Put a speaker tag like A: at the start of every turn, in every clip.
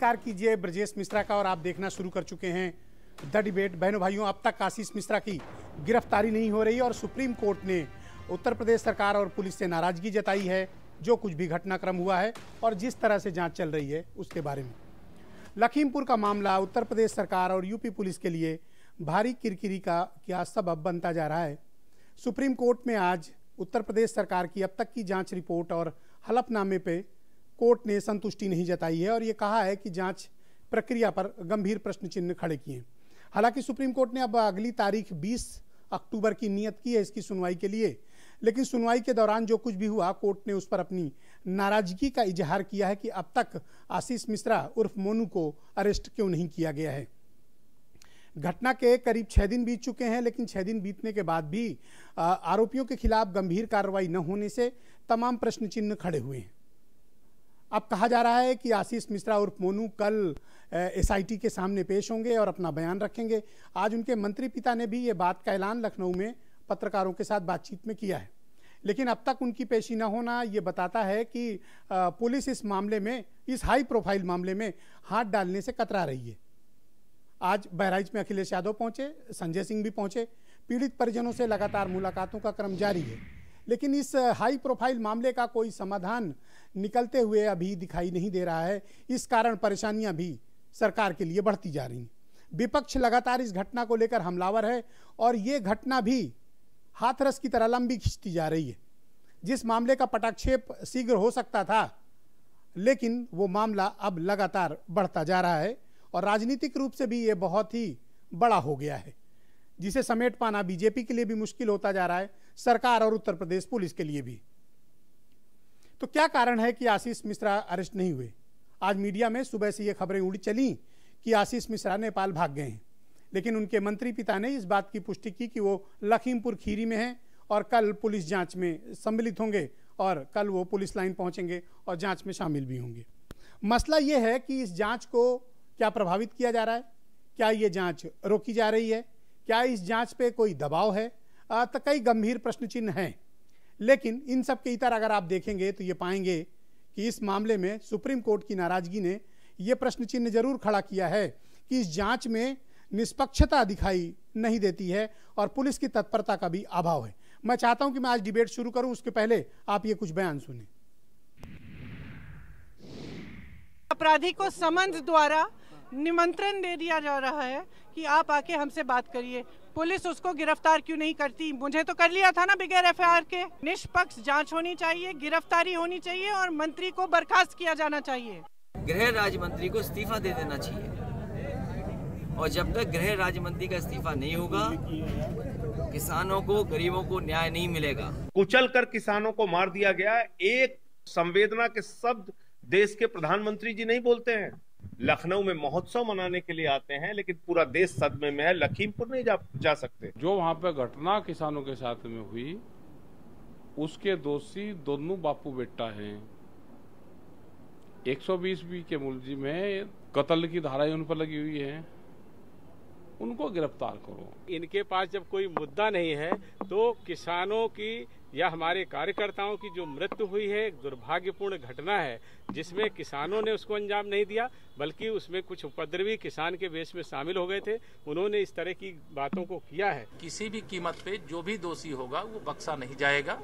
A: स्वीकार कीजिए ब्रजेश मिश्रा का और आप देखना शुरू कर चुके हैं द डिबेट। बहनों भाइयों, अब तक आशीष मिश्रा की गिरफ्तारी नहीं हो रही और सुप्रीम कोर्ट ने उत्तर प्रदेश सरकार और पुलिस से नाराजगी जताई है जो कुछ भी घटनाक्रम हुआ है और जिस तरह से जांच चल रही है उसके बारे में। लखीमपुर का मामला उत्तर प्रदेश सरकार और यूपी पुलिस के लिए भारी किरकिरी का क्या सबब बनता जा रहा है। सुप्रीम कोर्ट में आज उत्तर प्रदेश सरकार की अब तक की जांच रिपोर्ट और हलफनामे पे कोर्ट ने संतुष्टि नहीं जताई है और ये कहा है कि जांच प्रक्रिया पर गंभीर प्रश्न चिन्ह खड़े किए। हालांकि सुप्रीम कोर्ट ने अब अगली तारीख 20 अक्टूबर की नियत की है इसकी सुनवाई के लिए, लेकिन सुनवाई के दौरान जो कुछ भी हुआ कोर्ट ने उस पर अपनी नाराजगी का इजहार किया है कि अब तक आशीष मिश्रा उर्फ मोनू को अरेस्ट क्यों नहीं किया गया है। घटना के करीब 6 दिन बीत चुके हैं, लेकिन 6 दिन बीतने के बाद भी आरोपियों के खिलाफ गंभीर कार्रवाई न होने से तमाम प्रश्न चिन्ह खड़े हुए हैं। अब कहा जा रहा है कि आशीष मिश्रा उर्फ मोनू कल एसआईटी के सामने पेश होंगे और अपना बयान रखेंगे। आज उनके मंत्री पिता ने भी ये बात का ऐलान लखनऊ में पत्रकारों के साथ बातचीत में किया है, लेकिन अब तक उनकी पेशी न होना ये बताता है कि पुलिस इस मामले में, इस हाई प्रोफाइल मामले में हाथ डालने से कतरा रही है। आज बहराइच में अखिलेश यादव पहुंचे, संजय सिंह भी पहुंचे। पीड़ित परिजनों से लगातार मुलाकातों का क्रम जारी है, लेकिन इस हाई प्रोफाइल मामले का कोई समाधान निकलते हुए अभी दिखाई नहीं दे रहा है। इस कारण परेशानियां भी सरकार के लिए बढ़ती जा रही हैं। विपक्ष लगातार इस घटना को लेकर हमलावर है और ये घटना भी हाथरस की तरह लंबी खिंचती जा रही है। जिस मामले का पटाक्षेप शीघ्र हो सकता था, लेकिन वो मामला अब लगातार बढ़ता जा रहा है और राजनीतिक रूप से भी ये बहुत ही बड़ा हो गया है, जिसे समेट पाना बीजेपी के लिए भी मुश्किल होता जा रहा है, सरकार और उत्तर प्रदेश पुलिस के लिए भी। तो क्या कारण है कि आशीष मिश्रा अरेस्ट नहीं हुए? आज मीडिया में सुबह से ये खबरें उड़ी चली कि आशीष मिश्रा नेपाल भाग गए हैं, लेकिन उनके मंत्री पिता ने इस बात की पुष्टि की कि वो लखीमपुर खीरी में हैं और कल पुलिस जांच में सम्मिलित होंगे और कल वो पुलिस लाइन पहुंचेंगे और जांच में शामिल भी होंगे। मसला ये है कि इस जांच को क्या प्रभावित किया जा रहा है, क्या ये जांच रोकी जा रही है, क्या इस जांच पे कोई दबाव है? तो कई गंभीर प्रश्न चिन्ह हैं, लेकिन इन सब के इतर अगर आप देखेंगे तो ये पाएंगे कि इस मामले में सुप्रीम कोर्ट की नाराजगी ने यह प्रश्न चिन्ह जरूर खड़ा किया है कि इस जांच में निष्पक्षता दिखाई नहीं देती है और पुलिस की तत्परता का भी अभाव है। मैं चाहता हूं कि मैं आज डिबेट शुरू करूं, उसके पहले आप ये कुछ बयान सुने।
B: अपराधी को समन्स द्वारा निमंत्रण दे दिया जा रहा है कि आप आके हमसे बात करिए। पुलिस उसको गिरफ्तार क्यों नहीं करती? मुझे तो कर लिया था ना बगैर एफआईआर के। निष्पक्ष जांच होनी चाहिए, गिरफ्तारी होनी चाहिए और मंत्री को बर्खास्त किया जाना चाहिए।
C: गृह राज्य मंत्री को इस्तीफा दे देना चाहिए और जब तक गृह राज्य मंत्री का इस्तीफा नहीं होगा, किसानों को, गरीबों को न्याय नहीं मिलेगा।
D: कुचल कर किसानों को मार दिया गया। एक संवेदना के शब्द देश के प्रधानमंत्री जी नहीं बोलते हैं। लखनऊ में महोत्सव मनाने के लिए आते हैं, लेकिन पूरा देश सदमे में है। लखीमपुर नहीं जा सकते।
E: जो वहां पे घटना किसानों के साथ में हुई, उसके दोषी दोनों बापू बेटा हैं। 120B के मुलजिम में कत्ल की धाराएं उन पर लगी हुई है, उनको गिरफ्तार करो।
F: इनके पास जब कोई मुद्दा नहीं है तो किसानों की या हमारे कार्यकर्ताओं की जो मृत्यु हुई है एक दुर्भाग्यपूर्ण घटना है, जिसमें किसानों ने उसको अंजाम नहीं दिया, बल्कि उसमें कुछ उपद्रवी किसान के वेश में शामिल हो गए थे। उन्होंने इस तरह की बातों को किया है।
G: किसी भी कीमत पे जो भी दोषी होगा वो बख्शा नहीं जाएगा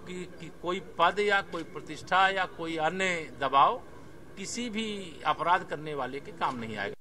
G: कि कोई पद या कोई प्रतिष्ठा या कोई अन्य दबाव किसी भी अपराध करने वाले के काम नहीं आएगा।